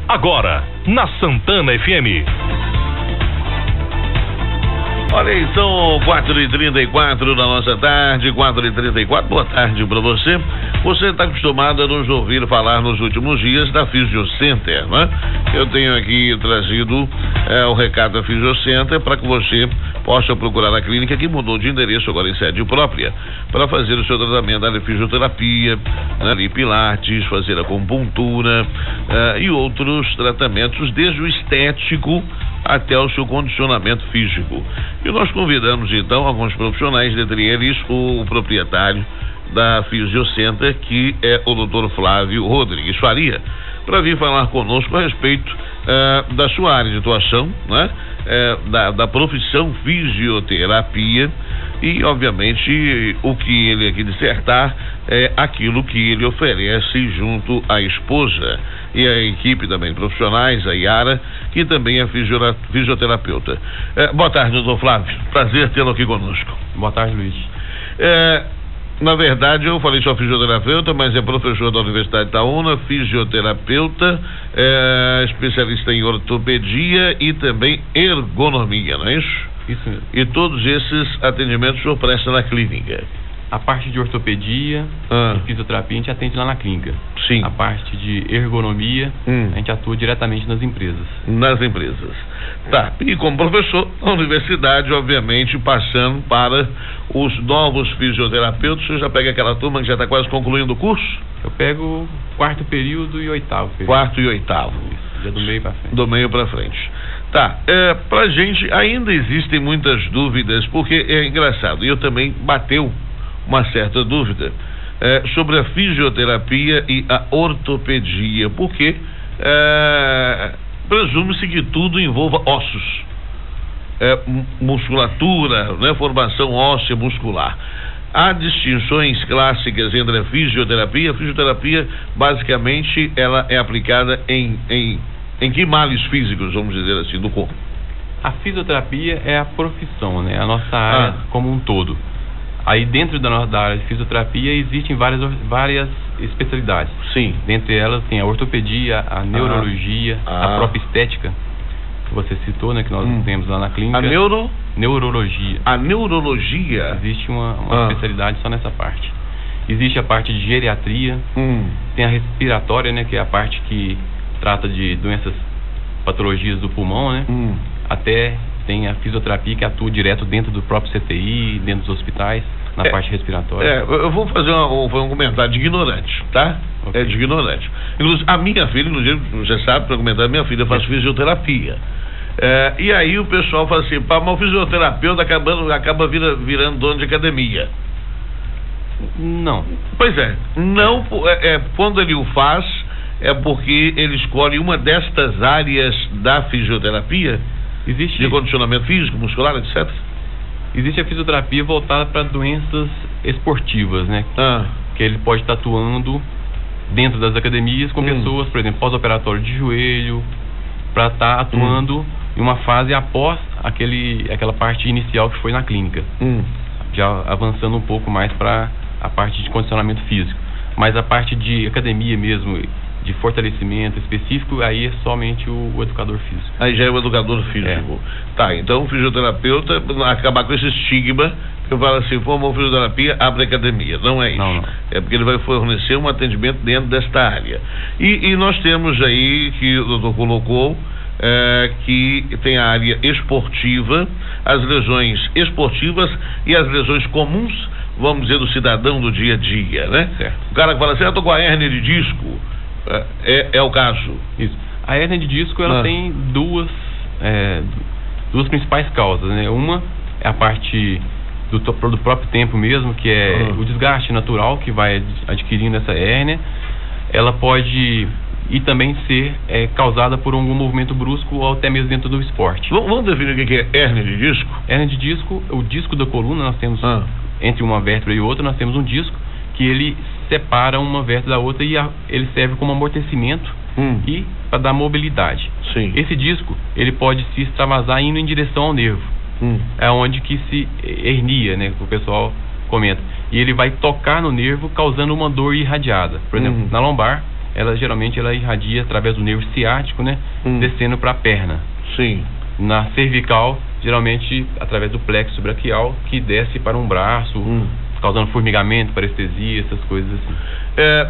agora, na Santana FM. Olha aí, são 4h34 da nossa tarde, 4h34, boa tarde para você. Você está acostumado a nos ouvir falar nos últimos dias da Fisiocenter, né? Eu tenho aqui trazido o recado da Fisiocenter para que você possa procurar a clínica que mudou de endereço agora em sede própria, para fazer o seu tratamento da fisioterapia, ali pilates, fazer acupuntura e outros tratamentos, desde o estético até o seu condicionamento físico. E nós convidamos então alguns profissionais, dentre eles o proprietário da Fisiocenter, que é o Dr. Flávio Rodrigues Faria, para vir falar conosco a respeito da sua área de atuação, né? Da profissão fisioterapia e, obviamente, o que ele aqui dissertar é aquilo que ele oferece junto à esposa e a equipe também profissionais, a Yara, que também é fisioterapeuta. Boa tarde, doutor Flávio. Prazer tê-lo aqui conosco. Boa tarde, Luiz. Na verdade, eu falei só fisioterapeuta, mas é professor da Universidade de Itaúna, fisioterapeuta, especialista em ortopedia e também ergonomia, não é isso? Isso mesmo. E todos esses atendimentos o senhor presta na clínica? A parte de ortopedia e fisioterapia a gente atende lá na clínica. Sim. A parte de ergonomia a gente atua diretamente nas empresas. Nas empresas. Tá. E como professor na universidade, obviamente, passando para os novos fisioterapeutas, você já pega aquela turma que já está quase concluindo o curso? Eu pego quarto período e oitavo período. Quarto e oitavo. Isso, já do meio para frente. Do meio para frente. Tá, pra gente ainda existem muitas dúvidas, porque é engraçado, e eu também bateu uma certa dúvida sobre a fisioterapia e a ortopedia, porque presume-se que tudo envolva ossos, musculatura, né, formação óssea muscular. Há distinções clássicas entre a fisioterapia. A fisioterapia, basicamente, ela é aplicada em que males físicos, vamos dizer assim, do corpo? A fisioterapia é a profissão, né? A nossa área como um todo. Aí dentro da nossa área de fisioterapia existem várias especialidades. Sim. Dentre elas tem a ortopedia, a neurologia, a própria estética, que você citou, né? Que nós temos lá na clínica. A neurologia. A neurologia? Existe uma especialidade só nessa parte. Existe a parte de geriatria, tem a respiratória, né? Que é a parte que trata de doenças, patologias do pulmão, né? Até tem a fisioterapia que atua direto dentro do próprio CTI, dentro dos hospitais, na parte respiratória. Eu vou fazer um comentário de ignorante, tá? Okay. De ignorante. Inclusive, a minha filha, inclusive, você sabe, para comentar, minha filha faz fisioterapia. E aí o pessoal fala assim, pá, mas o fisioterapeuta acaba virando dono de academia. Não. Pois é, não, quando ele o faz, é porque ele escolhe uma destas áreas da fisioterapia, de condicionamento físico, muscular, etc. Existe a fisioterapia voltada para doenças esportivas, né? Que ele pode estar atuando dentro das academias com pessoas, por exemplo, pós-operatório de joelho, para estar atuando em uma fase após aquela parte inicial que foi na clínica. Já avançando um pouco mais para a parte de condicionamento físico. Mas a parte de academia mesmo, de fortalecimento específico, aí é somente o educador físico. Aí já é o educador físico. Tá, então o fisioterapeuta acabar com esse estigma que fala assim, formou fisioterapia, abre academia. Não é isso. Não. É porque ele vai fornecer um atendimento dentro desta área. E nós temos aí, que o doutor colocou, que tem a área esportiva, as lesões esportivas e as lesões comuns, vamos dizer, do cidadão do dia a dia, né? Certo. O cara que fala assim, eu tô com a hérnia de disco. É o caso. Isso. A hérnia de disco, ela tem duas principais causas, né? Uma é a parte do próprio tempo mesmo, que é o desgaste natural que vai adquirindo essa hérnia. Ela pode também ser causada por algum movimento brusco ou até mesmo dentro do esporte. Vamos definir o que é hérnia de disco? Hérnia de disco, o disco da coluna, nós temos entre uma vértebra e outra, nós temos um disco que ele separa uma vértebra da outra e ele serve como amortecimento e para dar mobilidade. Sim. Esse disco, ele pode se extravasar indo em direção ao nervo. É onde que se hernia, né, que o pessoal comenta. E ele vai tocar no nervo, causando uma dor irradiada. Por exemplo, na lombar, geralmente ela irradia através do nervo ciático, né? Descendo para a perna. Sim. Na cervical, geralmente através do plexo braquial, que desce para um braço, causando formigamento, parestesia, essas coisas assim.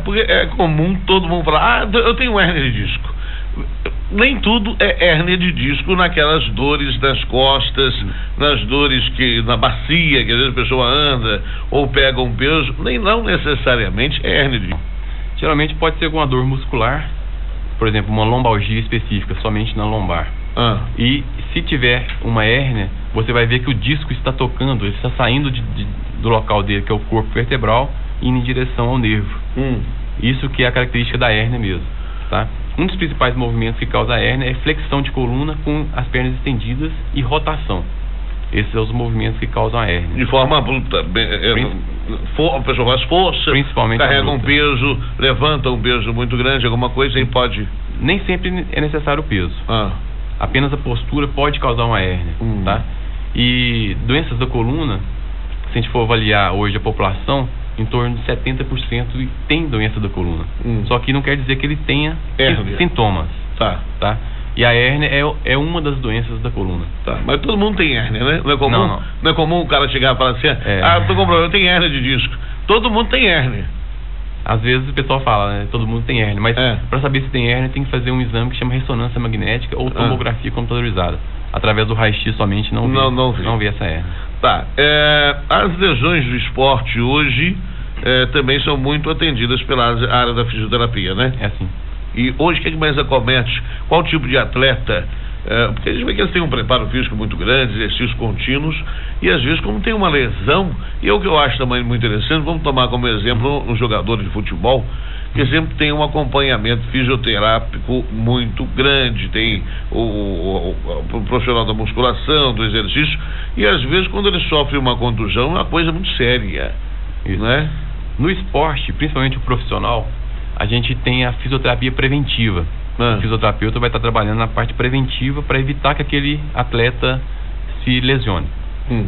Porque é comum todo mundo falar, eu tenho hérnia de disco. Nem tudo é hérnia de disco naquelas dores das costas, nas dores na bacia, que às vezes a pessoa anda ou pega um peso, não necessariamente é hérnia de disco. Geralmente pode ser alguma dor muscular, por exemplo, uma lombalgia específica, somente na lombar. E se tiver uma hérnia, você vai ver que o disco está tocando, ele está saindo do local dele, que é o corpo vertebral, indo em direção ao nervo. Isso que é a característica da hérnia mesmo, tá? Um dos principais movimentos que causa a hérnia é flexão de coluna com as pernas estendidas e rotação. Esses são os movimentos que causam a hérnia. De forma bruta. A pessoa faz força, principalmente carrega um peso, levanta um peso muito grande, alguma coisa, aí pode... Nem sempre é necessário o peso. Apenas a postura pode causar uma hérnia, tá? E doenças da coluna, se a gente for avaliar hoje a população, em torno de 70% tem doença da coluna. Só que não quer dizer que ele tenha sintomas. Tá? E a hérnia é uma das doenças da coluna. Tá. Mas todo mundo tem hérnia, né? Não é comum? Não é comum o cara chegar e falar assim, tô com problema, eu tenho hérnia de disco. Todo mundo tem hérnia. Às vezes o pessoal fala, né? Todo mundo tem hérnia, mas para saber se tem hérnia tem que fazer um exame que chama ressonância magnética ou tomografia computadorizada. Através do raio-x somente não vê essa hérnia. Tá. As lesões do esporte hoje também são muito atendidas pela área da fisioterapia, né? É assim. E hoje o que mais acomete? Qual tipo de atleta? Porque a gente vê que eles têm um preparo físico muito grande, exercícios contínuos, e às vezes como tem uma lesão, e é o que eu acho também muito interessante, vamos tomar como exemplo um jogador de futebol, que sempre tem um acompanhamento fisioterápico muito grande, tem o profissional da musculação, do exercício, e às vezes quando ele sofre uma contusão é uma coisa muito séria. Isso. Né? No esporte, principalmente o profissional, a gente tem a fisioterapia preventiva. O fisioterapeuta vai estar trabalhando na parte preventiva para evitar que aquele atleta se lesione.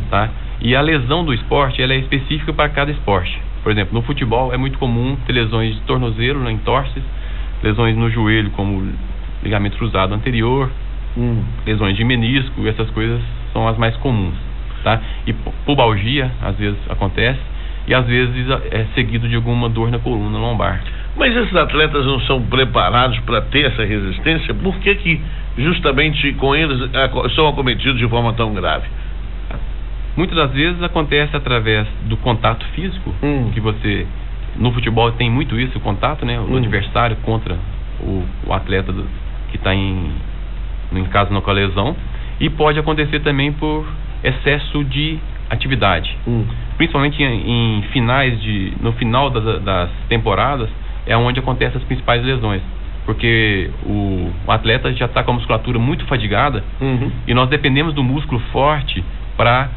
Tá? E a lesão do esporte, ela é específica para cada esporte. Por exemplo, no futebol é muito comum ter lesões de tornozelo, entorses, lesões no joelho, como ligamento cruzado anterior, lesões de menisco, essas coisas são as mais comuns. Tá? E pubalgia, às vezes acontece, e às vezes é seguido de alguma dor na coluna lombar. Mas esses atletas não são preparados para ter essa resistência? Por que justamente com eles são acometidos de forma tão grave? Muitas das vezes acontece através do contato físico, que você, no futebol tem muito isso, o contato, né? O adversário contra o atleta que está em caso com a lesão, e pode acontecer também por excesso de atividade, principalmente em no final das temporadas é onde acontecem as principais lesões, porque o atleta já está com a musculatura muito fadigada, e nós dependemos do músculo forte para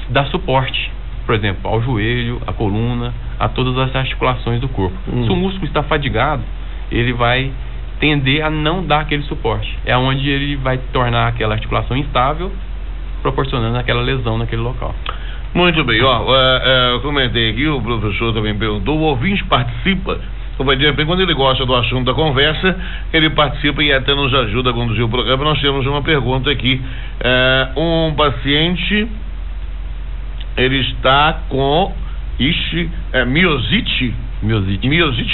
dar suporte, por exemplo, ao joelho, à coluna, a todas as articulações do corpo. Se o músculo está fadigado, ele vai tender a não dar aquele suporte, é onde ele vai tornar aquela articulação instável, proporcionando aquela lesão naquele local. Muito bem, eu comentei aqui, o professor também perguntou, o ouvinte participa, quando ele gosta do assunto da conversa, ele participa e até nos ajuda a conduzir o programa. Nós temos uma pergunta aqui, um paciente, ele está com miosite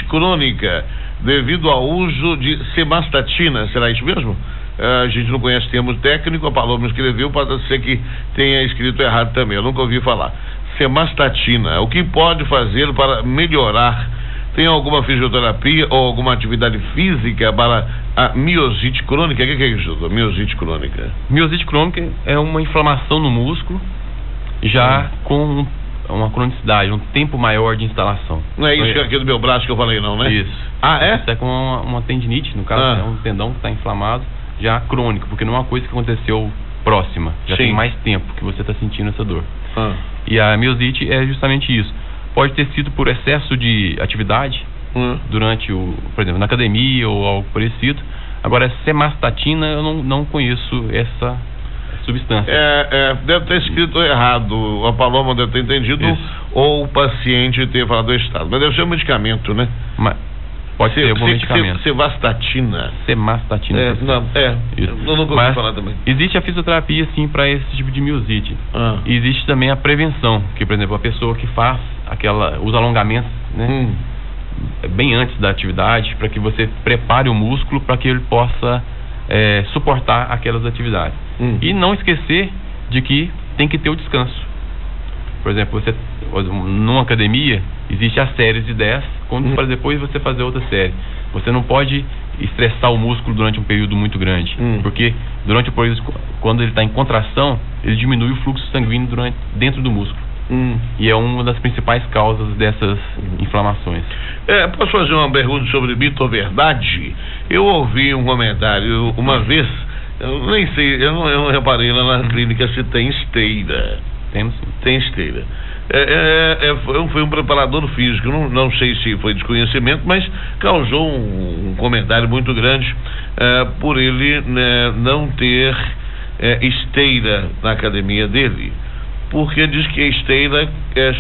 crônica, devido ao uso de semastatina, será isso mesmo? A gente não conhece termo técnico, a Paloma escreveu, pode ser que tenha escrito errado também, eu nunca ouvi falar. Semastatina, o que pode fazer para melhorar? Tem alguma fisioterapia ou alguma atividade física para a miosite crônica? O que é isso, miosite crônica? Miosite crônica é uma inflamação no músculo, já com uma cronicidade, um tempo maior de instalação. Não é isso aqui do meu braço que eu falei não, né? Isso. Isso é com uma tendinite, no caso, é um tendão que está inflamado, já crônico, porque não é uma coisa que aconteceu próxima, já tem mais tempo que você está sentindo essa dor. E a miosite é justamente isso. Pode ter sido por excesso de atividade durante por exemplo, na academia ou algo parecido. Agora, semastatina, eu não conheço essa substância. Deve ter escrito errado, a Paloma deve ter entendido, ou o paciente ter falado do estado. Mas deve ser um medicamento, né? Pode ser algum medicamento. Sevastatina. Semastatina. Eu nunca ouvi falar também. Existe a fisioterapia, sim, para esse tipo de miosite. E existe também a prevenção, que, por exemplo, a pessoa que faz os alongamentos, né? Bem antes da atividade, para que você prepare o músculo para que ele possa suportar aquelas atividades. E não esquecer de que tem que ter o descanso. Por exemplo, você numa academia existe as séries de 10, para depois você fazer outra série. Você não pode estressar o músculo durante um período muito grande, porque durante o período, quando ele está em contração, ele diminui o fluxo sanguíneo dentro do músculo. E é uma das principais causas dessas inflamações. Posso fazer uma pergunta sobre mito ou verdade? Eu ouvi um comentário uma vez, eu nem sei, eu não reparei lá na clínica se tem esteira. Temos sim. Tem esteira. Foi um preparador físico, não sei se foi desconhecimento, mas causou um comentário muito grande por ele não ter esteira na academia dele. Porque diz que a esteira,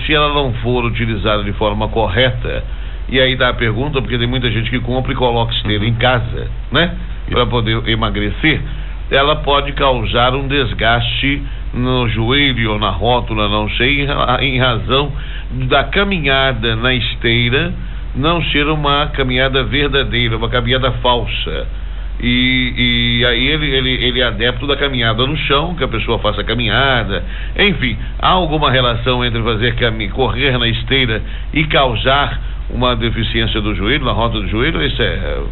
se ela não for utilizada de forma correta, e aí dá a pergunta, porque tem muita gente que compra e coloca esteira em casa, né? Para poder emagrecer, ela pode causar um desgaste no joelho ou na rótula, não sei, em razão da caminhada na esteira não ser uma caminhada verdadeira, uma caminhada falsa. E aí ele é adepto da caminhada no chão, que a pessoa faça caminhada. Enfim, há alguma relação entre correr na esteira e causar uma deficiência do joelho, na rótula do joelho? Isso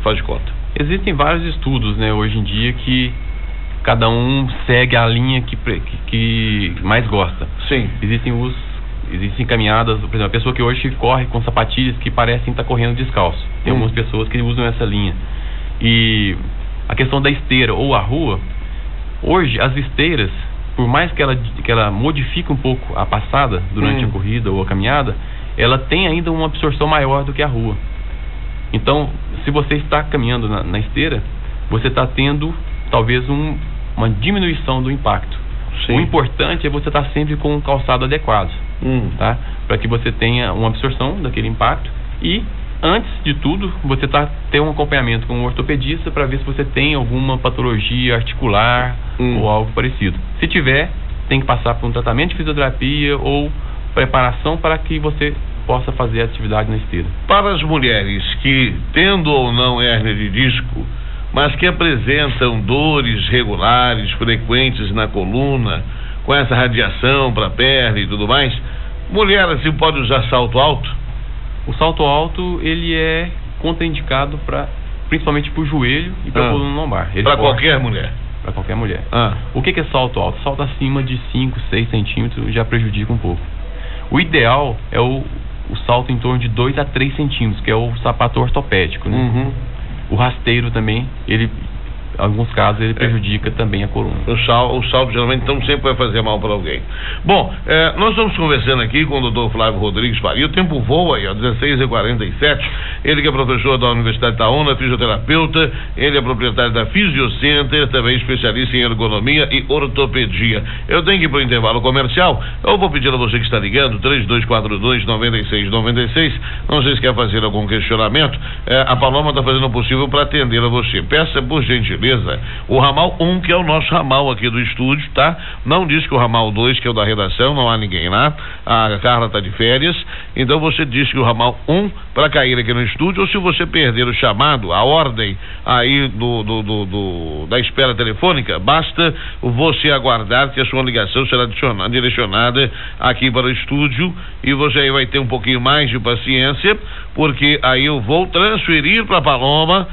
faz de conta. Existem vários estudos, né, hoje em dia, que cada um segue a linha que mais gosta. Sim. Existem caminhadas, por exemplo, a pessoa que hoje corre com sapatilhas que parecem estar correndo descalço. Tem algumas pessoas que usam essa linha. E a questão da esteira ou a rua, hoje as esteiras, por mais que ela modifique um pouco a passada durante a corrida ou a caminhada, ela tem ainda uma absorção maior do que a rua. Então, se você está caminhando na esteira, você está tendo talvez uma diminuição do impacto. Sim. O importante é você estar sempre com um calçado adequado, tá? Para que você tenha uma absorção daquele impacto e, antes de tudo, você ter um acompanhamento com um ortopedista para ver se você tem alguma patologia articular ou algo parecido. Se tiver, tem que passar por um tratamento de fisioterapia ou preparação para que você possa fazer atividade na esteira. Para as mulheres que, tendo ou não hérnia de disco, mas que apresentam dores regulares, frequentes na coluna, com essa radiação para a perna e tudo mais, mulher assim pode usar salto alto? O salto alto, ele é contraindicado principalmente para o joelho e para a coluna lombar. Para qualquer mulher? Para qualquer mulher. O que é salto alto? Salto acima de 5, 6 centímetros já prejudica um pouco. O ideal é o salto em torno de 2 a 3 centímetros, que é o sapato ortopédico, né? O rasteiro também, em alguns casos, ele prejudica também a coluna. O salto geralmente então sempre vai fazer mal para alguém. Bom, nós estamos conversando aqui com o Dr. Flávio Rodrigues Faria. O tempo voa aí, 16h47. Ele que é professor da Universidade Itaúna, fisioterapeuta, ele é proprietário da Fisiocenter, também especialista em ergonomia e ortopedia. Eu tenho que ir para o intervalo comercial. Eu vou pedir a você que está ligando, 3242-9696. Não sei se quer fazer algum questionamento. A Paloma está fazendo o possível para atender a você. Peça, por gentileza, o ramal 1, que é o nosso ramal aqui do estúdio, tá? Não diz que o ramal 2, que é o da redação, não há ninguém lá. A Carla está de férias. Então você diz que o ramal 1 para cair aqui no estúdio, ou se você perder o chamado, a ordem aí da espera telefônica, basta você aguardar que a sua ligação será direcionada aqui para o estúdio e você aí vai ter um pouquinho mais de paciência, porque aí eu vou transferir para a Paloma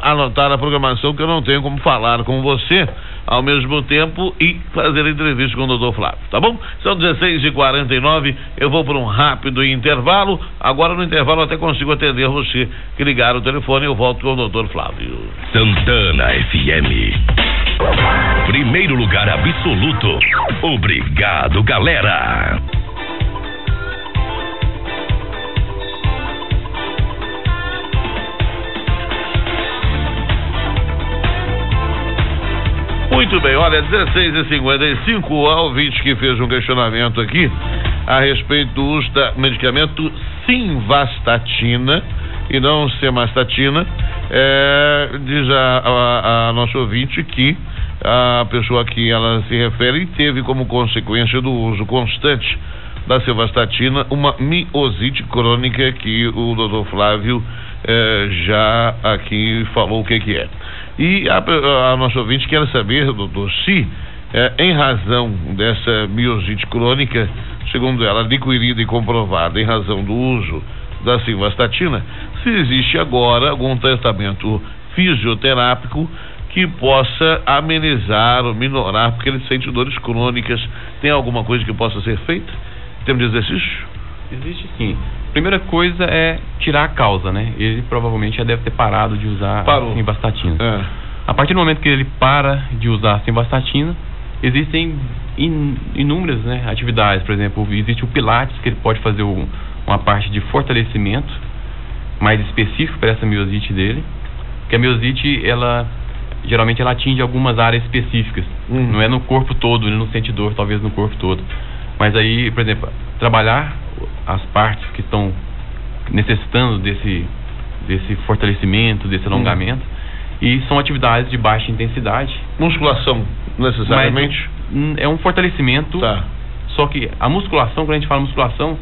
anotar a programação, que eu não tenho como falar com você ao mesmo tempo e fazer a entrevista com o Dr. Flávio, tá bom? São 16h49, eu vou para um rápido intervalo. Agora no intervalo eu até consigo atender você que ligar o telefone e eu volto com o Dr. Flávio. Santana FM. Primeiro lugar absoluto. Obrigado, galera. Muito bem, olha, 16h55, o ouvinte que fez um questionamento aqui a respeito do uso do medicamento Simvastatina, e não simvastatina. Diz a nossa ouvinte que a pessoa a que ela se refere teve como consequência do uso constante da simvastatina uma miosite crônica, que o doutor Flávio já aqui falou o que é. E a nossa ouvinte quer saber, doutor, se em razão dessa miosite crônica, segundo ela, adquirida e comprovada em razão do uso da simvastatina, se existe agora algum tratamento fisioterápico que possa amenizar ou minorar, porque ele sente dores crônicas. Tem alguma coisa que possa ser feita em termos de exercício? Existe sim. Primeira coisa é tirar a causa, né? Ele provavelmente já deve ter parado de usar a simvastatina. A partir do momento que ele para de usar a simvastatina, existem inúmeras, né, atividades. Por exemplo, existe o Pilates, que ele pode fazer uma parte de fortalecimento mais específico para essa miosite dele, porque a miosite, geralmente ela atinge algumas áreas específicas, não é no corpo todo, ele não sente dor talvez no corpo todo, mas aí, por exemplo, trabalhar as partes que estão necessitando desse fortalecimento, desse alongamento, e são atividades de baixa intensidade. Musculação, necessariamente? Mas é um fortalecimento, só que a musculação, quando a gente fala musculação,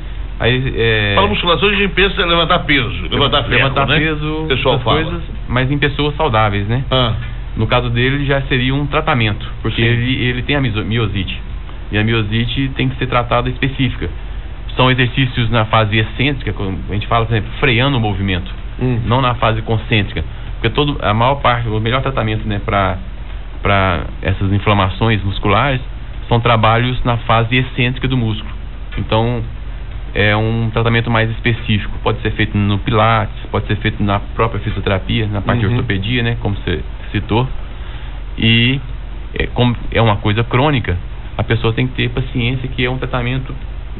fala musculação, a gente pensa em levantar peso, levantar peso, pessoal fala. Coisas, mas em pessoas saudáveis, né? No caso dele já seria um tratamento, porque ele tem a miosite, e a miosite tem que ser tratada específica. São exercícios na fase excêntrica, a gente fala, por exemplo, freando o movimento, não na fase concêntrica, porque a maior parte, o melhor tratamento, né, para essas inflamações musculares são trabalhos na fase excêntrica do músculo. Então é um tratamento mais específico, pode ser feito no Pilates, pode ser feito na própria fisioterapia, na parte de ortopedia, né, como você citou. E como é uma coisa crônica, a pessoa tem que ter paciência, que é um tratamento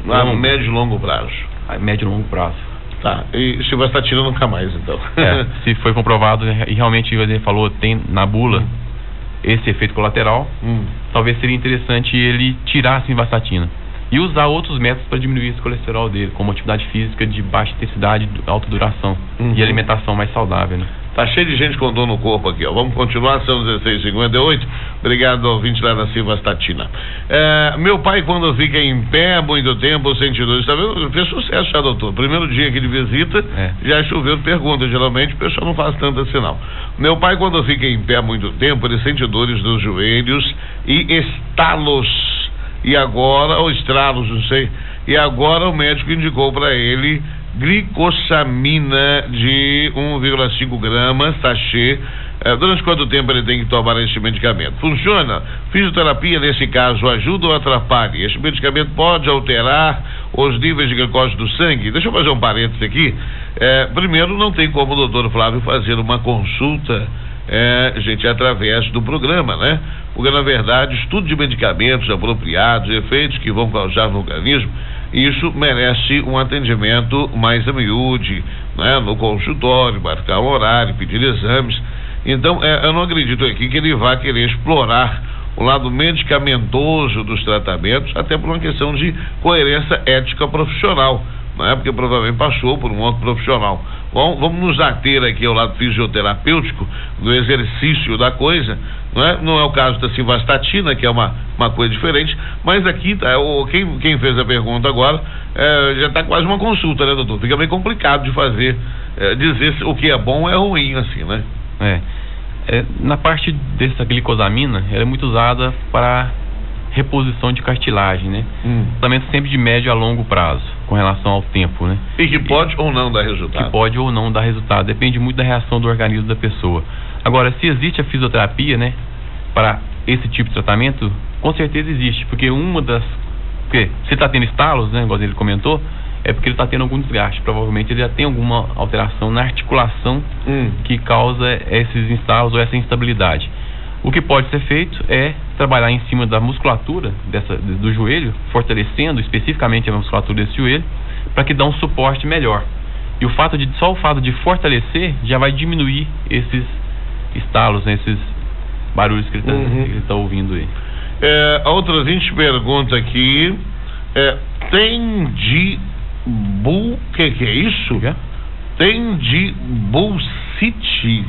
no médio e longo prazo. Médio e longo prazo. Tá, e simvastatina nunca mais, então. Se foi comprovado, e realmente, ele falou, tem na bula esse efeito colateral, talvez seria interessante ele tirar a simvastatina e usar outros métodos para diminuir esse colesterol dele, como atividade física de baixa intensidade, alta duração, e alimentação mais saudável, né? Tá cheio de gente com dor no corpo aqui, ó. Vamos continuar, são 16h58. Obrigado ao ouvinte lá da simvastatina. Meu pai, quando fica em pé muito tempo, sente dores, tá vendo? Fez sucesso já, doutor. Primeiro dia aqui de visita, já choveu pergunta. Geralmente o pessoal não faz tanto assim, não. Meu pai, quando fica em pé muito tempo, ele sente dores nos joelhos e estalos. E agora, ou estralos, não sei. E agora o médico indicou para ele glicosamina de 1,5 gramas, sachê. Durante quanto tempo ele tem que tomar esse medicamento? Funciona? Fisioterapia, nesse caso, ajuda ou atrapalha? Esse medicamento pode alterar os níveis de glicose do sangue? Deixa eu fazer um parênteses aqui. Primeiro, não tem como o doutor Flávio fazer uma consulta, gente, através do programa, né? Porque, na verdade, estudo de medicamentos apropriados, efeitos que vão causar no organismo, isso merece um atendimento mais a miúde, né? No consultório, marcar um horário, pedir exames. Então, eu não acredito aqui que ele vá querer explorar o lado medicamentoso dos tratamentos, até por uma questão de coerência ética profissional, não é? Porque provavelmente passou por um outro profissional. Bom, vamos nos ater aqui ao lado fisioterapêutico, do exercício da coisa, não é? Não é o caso da simvastatina, que é uma coisa diferente, mas aqui quem fez a pergunta agora já está quase uma consulta, né, doutor? Fica meio complicado de fazer, dizer o que é bom ou é ruim, assim, né? Na parte dessa glicosamina, ela é muito usada para reposição de cartilagem, né? Tratamento sempre de médio a longo prazo, com relação ao tempo, né? E que pode ou não dar resultado. Que pode ou não dar resultado, depende muito da reação do organismo da pessoa. Agora, se existe a fisioterapia, né, para esse tipo de tratamento, com certeza existe, porque porque se está tendo estalos, né, igual ele comentou, é porque ele está tendo algum desgaste. Provavelmente ele já tem alguma alteração na articulação que causa esses estalos ou essa instabilidade. O que pode ser feito é trabalhar em cima da musculatura do joelho, fortalecendo especificamente a musculatura desse joelho, para que dê um suporte melhor. E só o fato de fortalecer já vai diminuir esses estalos, né, esses barulhos que ele está ouvindo aí. A outra gente pergunta aqui, que é isso? Tendinite.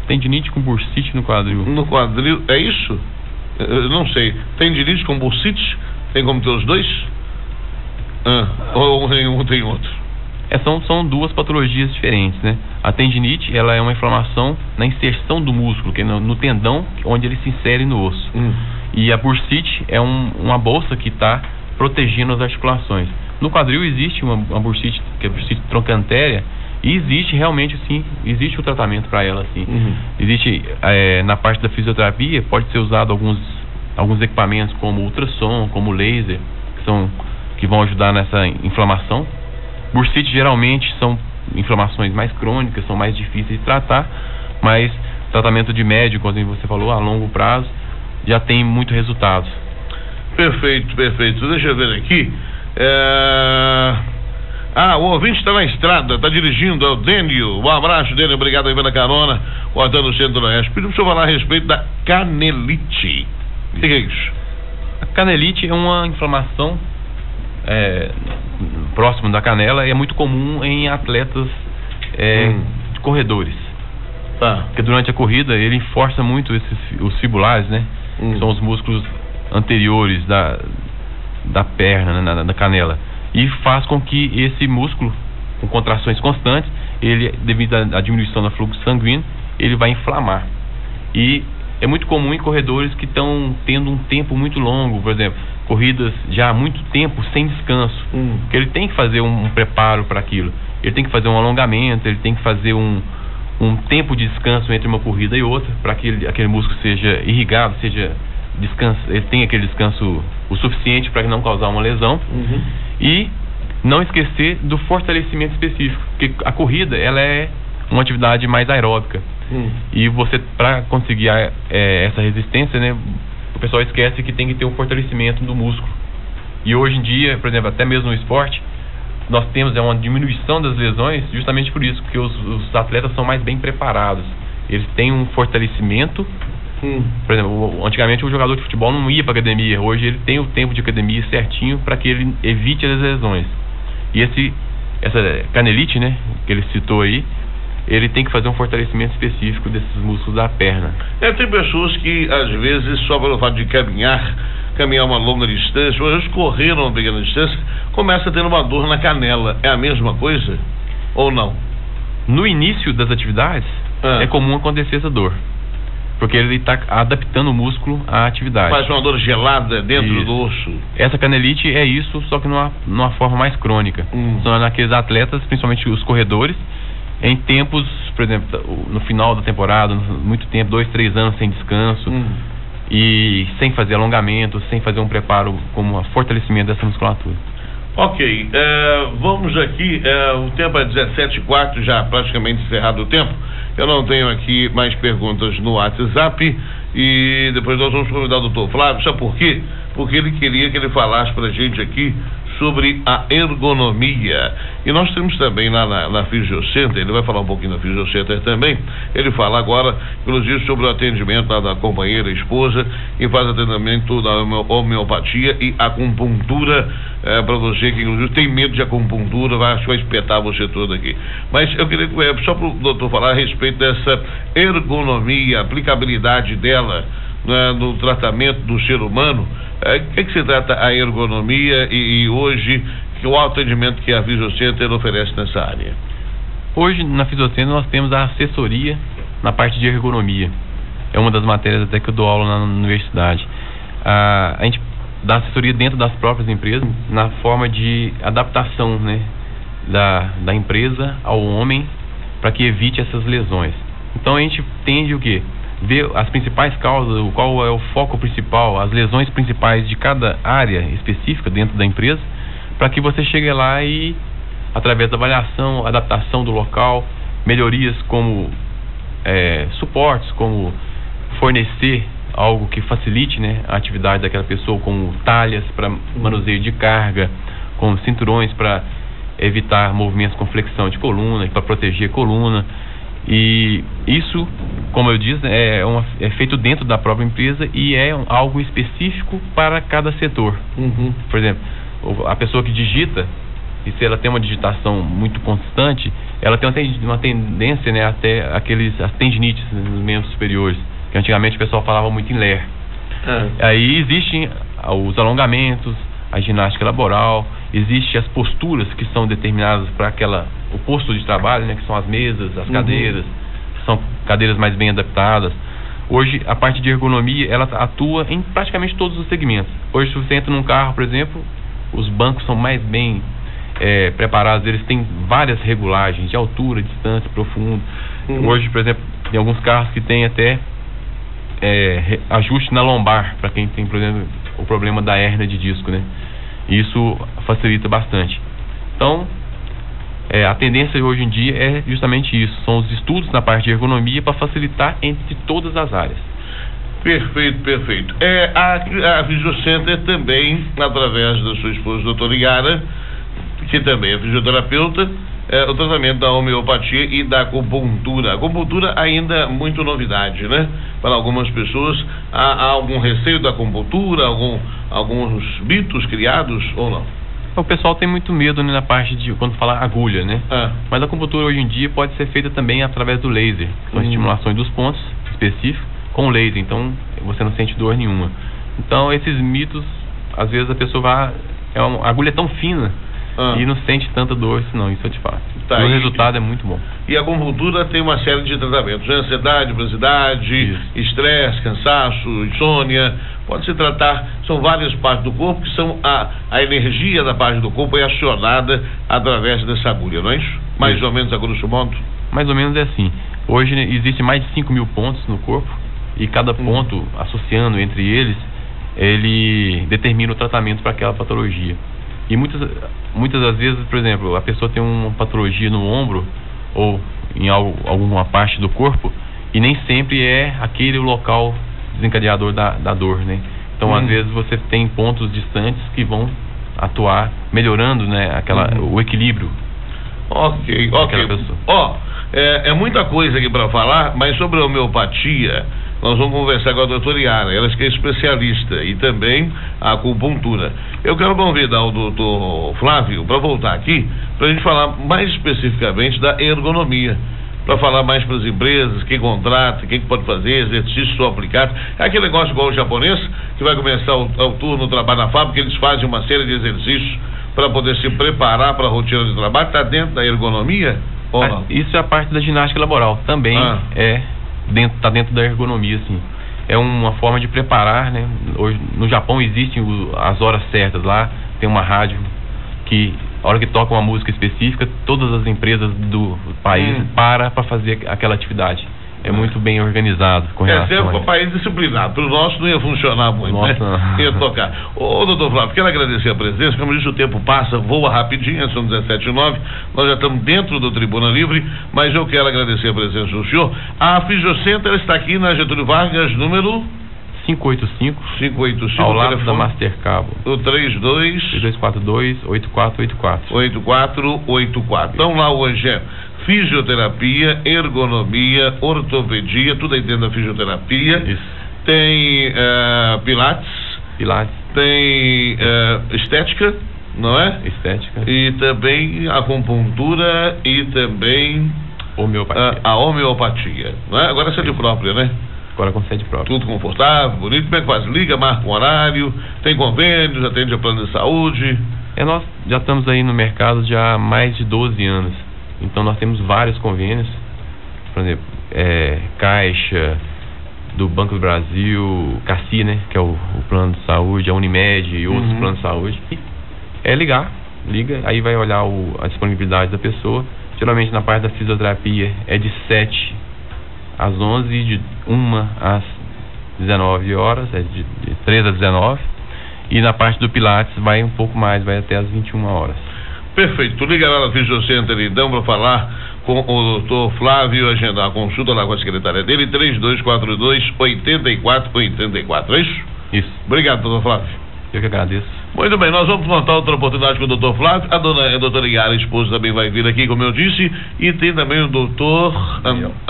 Tendinite com bursite no quadril. No quadril, é isso? Eu não sei. Tendinite com bursite? Tem como ter os dois? Ou um tem outro? São duas patologias diferentes, né? A tendinite, ela é uma inflamação na inserção do músculo, que é no tendão, onde ele se insere no osso. E a bursite é uma bolsa que está protegendo as articulações. No quadril existe uma bursite, que é a bursite trochantérea, e existe realmente, sim, existe o tratamento para ela, sim. Existe, na parte da fisioterapia, pode ser usado alguns equipamentos como ultrassom, como laser, que vão ajudar nessa inflamação. Bursite geralmente são inflamações mais crônicas, são mais difíceis de tratar, mas tratamento de médio, como você falou, a longo prazo, já tem muito resultado. Perfeito. Deixa eu ver aqui. O ouvinte está na estrada, está dirigindo, é o Dênio. Um abraço, Dênio, obrigado aí pela carona, cortando o centro-oeste. Pediu para o senhor falar a respeito da canelite. O que é isso? A canelite é uma inflamação próximo da canela, e é muito comum em atletas corredores. Tá. Porque durante a corrida ele força muito os fibulares, né? Que são os músculos anteriores da perna, né? Da canela. E faz com que esse músculo, com contrações constantes, ele, devido à diminuição do fluxo sanguíneo, ele vai inflamar. E é muito comum em corredores que estão tendo um tempo muito longo, por exemplo, corridas já há muito tempo sem descanso, porque ele tem que fazer um preparo para aquilo, ele tem que fazer um alongamento, ele tem que fazer um tempo de descanso entre uma corrida e outra, para que aquele músculo seja irrigado, ele tenha aquele descanso o suficiente para não causar uma lesão. E não esquecer do fortalecimento específico, porque a corrida, ela é uma atividade mais aeróbica. E você, para conseguir essa resistência, né, o pessoal esquece que tem que ter um fortalecimento do músculo. E hoje em dia, por exemplo, até mesmo no esporte, nós temos uma diminuição das lesões justamente por isso, porque os atletas são mais bem preparados. Eles têm um fortalecimento. Por exemplo, antigamente o jogador de futebol não ia para academia. Hoje ele tem o tempo de academia certinho para que ele evite as lesões. E essa canelite, né, que ele citou aí, ele tem que fazer um fortalecimento específico desses músculos da perna. Tem pessoas que às vezes, só pelo fato de caminhar uma longa distância, ou às vezes correr uma pequena distância, começa a ter uma dor na canela. É a mesma coisa? Ou não? No início das atividades, é comum acontecer essa dor, porque ele está adaptando o músculo à atividade. Faz uma dor gelada dentro do osso. Essa canelite é isso, só que numa forma mais crônica. São naqueles atletas, principalmente os corredores, em tempos, por exemplo, no final da temporada, muito tempo, 2, 3 anos sem descanso, e sem fazer alongamento, sem fazer um preparo como um fortalecimento dessa musculatura. Ok, vamos aqui, o tempo é 17h04, já praticamente encerrado o tempo. Eu não tenho aqui mais perguntas no WhatsApp, e depois nós vamos convidar o doutor Flávio. Sabe por quê? Porque ele queria que ele falasse pra gente aqui sobre a ergonomia. E nós temos também lá na Fisiocenter, ele vai falar um pouquinho da Fisiocenter também. Ele fala agora, inclusive, sobre o atendimento lá da companheira, esposa, e faz atendimento da homeopatia e acupuntura, para você que inclusive tem medo de acupuntura, acho que vai espetar você todo aqui. Mas eu queria só para o doutor falar a respeito dessa ergonomia, aplicabilidade dela, né, no tratamento do ser humano. O que se trata a ergonomia e hoje o atendimento que a Fisiocenter oferece nessa área? Hoje na Fisiocenter nós temos a assessoria na parte de ergonomia. É uma das matérias até que eu dou aula na universidade. A gente dá assessoria dentro das próprias empresas na forma de adaptação, né, da empresa ao homem, para que evite essas lesões. Então a gente tende o quê? Ver as principais causas, qual é o foco principal, as lesões principais de cada área específica dentro da empresa, para que você chegue lá e, através da avaliação, adaptação do local, melhorias como suportes, como fornecer algo que facilite, né, a atividade daquela pessoa, como talhas para manuseio de carga, como cinturões para evitar movimentos com flexão de coluna, para proteger a coluna. E isso, como eu disse, é feito dentro da própria empresa e é algo específico para cada setor. Por exemplo, a pessoa que digita, e se ela tem uma digitação muito constante, ela tem uma tendência, né, até as tendinites nos membros superiores, que antigamente o pessoal falava muito em LER. Aí existem os alongamentos, a ginástica laboral, existem as posturas que são determinadas para o posto de trabalho, né, que são as mesas, as cadeiras, que são cadeiras mais bem adaptadas. Hoje, a parte de ergonomia, ela atua em praticamente todos os segmentos. Hoje, se você entra num carro, por exemplo, os bancos são mais bem preparados, eles têm várias regulagens de altura, distância, profundo. Hoje, por exemplo, tem alguns carros que tem até ajuste na lombar, para quem tem, por exemplo, o problema da hérnia de disco, né? Isso facilita bastante. Então, a tendência hoje em dia é justamente isso, são os estudos na parte de ergonomia para facilitar entre todas as áreas. Perfeito. A Fisiocenter também, através da sua esposa, doutora Yara, que também é fisioterapeuta, o tratamento da homeopatia e da acupuntura. A acupuntura ainda muito novidade, né? Para algumas pessoas, há algum receio da acupuntura, alguns mitos criados ou não? O pessoal tem muito medo, né, na parte de quando fala agulha, né? Mas a acupuntura hoje em dia pode ser feita também através do laser, com estimulações dos pontos específicos com laser, então você não sente dor nenhuma. Então esses mitos, às vezes a pessoa a agulha é tão fina e não sente tanta dor, senão isso é de fato. E o resultado é muito bom. E a acupuntura tem uma série de tratamentos, né? Ansiedade, obesidade, estresse, cansaço, insônia. Pode se tratar, são várias partes do corpo que são a energia da parte do corpo é acionada através dessa agulha, não é isso? Mais ou menos a grosso modo? Mais ou menos é assim. Hoje existem mais de 5.000 pontos no corpo e cada ponto, associando entre eles, ele determina o tratamento para aquela patologia. E muitas das vezes, por exemplo, a pessoa tem uma patologia no ombro ou em alguma parte do corpo e nem sempre é aquele o local desencadeador da dor, né? Então, às vezes você tem pontos distantes que vão atuar melhorando, né, o equilíbrio. Ok. É muita coisa aqui para falar, mas sobre a homeopatia nós vamos conversar com a doutora Yara, ela que é especialista, e também a acupuntura. Eu quero convidar o doutor Flávio para voltar aqui, para a gente falar mais especificamente da ergonomia, para falar mais para as empresas, quem contrata, quem pode fazer, exercícios são aplicados. É aquele negócio igual o japonês, que vai começar o turno, o trabalho na fábrica, eles fazem uma série de exercícios para poder se preparar para a rotina de trabalho. Está dentro da ergonomia? Ou não? Isso é a parte da ginástica laboral, também está dentro da ergonomia, sim. É uma forma de preparar, né? Hoje no Japão existem as horas certas lá, tem uma rádio que, a hora que toca uma música específica, todas as empresas do país para fazer aquela atividade. É muito bem organizado com relação a isso. É um país disciplinado. Para o nosso não ia funcionar muito, né? Ia tocar. Ô, doutor Flávio, quero agradecer a presença. Como disse, o tempo passa, voa rapidinho, são 17h09. Nós já estamos dentro do Tribuna Livre, mas eu quero agradecer a presença do senhor. A Fisiocenter está aqui na Getúlio Vargas, número 585, ao lado da Master Cabo. O 3242-8484. 8484. Então lá hoje é fisioterapia, ergonomia, ortopedia, tudo aí dentro da fisioterapia. Isso. Tem pilates. Tem estética, não é? Estética. E também acupuntura e também homeopatia. A homeopatia, não é? Agora é sede própria, né? Agora com sede própria. Tudo confortável, bonito. Como é que faz? Liga, marca um horário, tem convênios, atende a plano de saúde. Nós já estamos aí no mercado já há mais de 12 anos. Então nós temos vários convênios. Por exemplo, Caixa, do Banco do Brasil, CACI, né, que é o plano de saúde, a Unimed e outros planos de saúde. Liga, aí vai olhar a disponibilidade da pessoa. Geralmente na parte da fisioterapia é de 7 às 11, de 1 às 19 horas, de 13 às 19. E na parte do Pilates vai um pouco mais, vai até às 21 horas. Perfeito. Liga lá na Fisiocenter então para falar com o doutor Flávio, agendar a consulta lá com a secretária dele, 3242-8484. É isso? Isso. Obrigado, doutor Flávio. Eu que agradeço. Muito bem, nós vamos montar outra oportunidade com o doutor Flávio. A doutora Yara, a esposa, também vai vir aqui, como eu disse. E tem também o doutor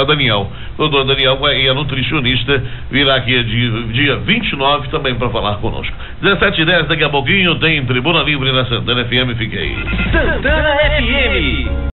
Daniel. O doutor Daniel é nutricionista, virá aqui dia 29 também para falar conosco. 17h10, daqui a pouquinho tem Tribuna Livre na Santana FM. Fique aí. Santana FM.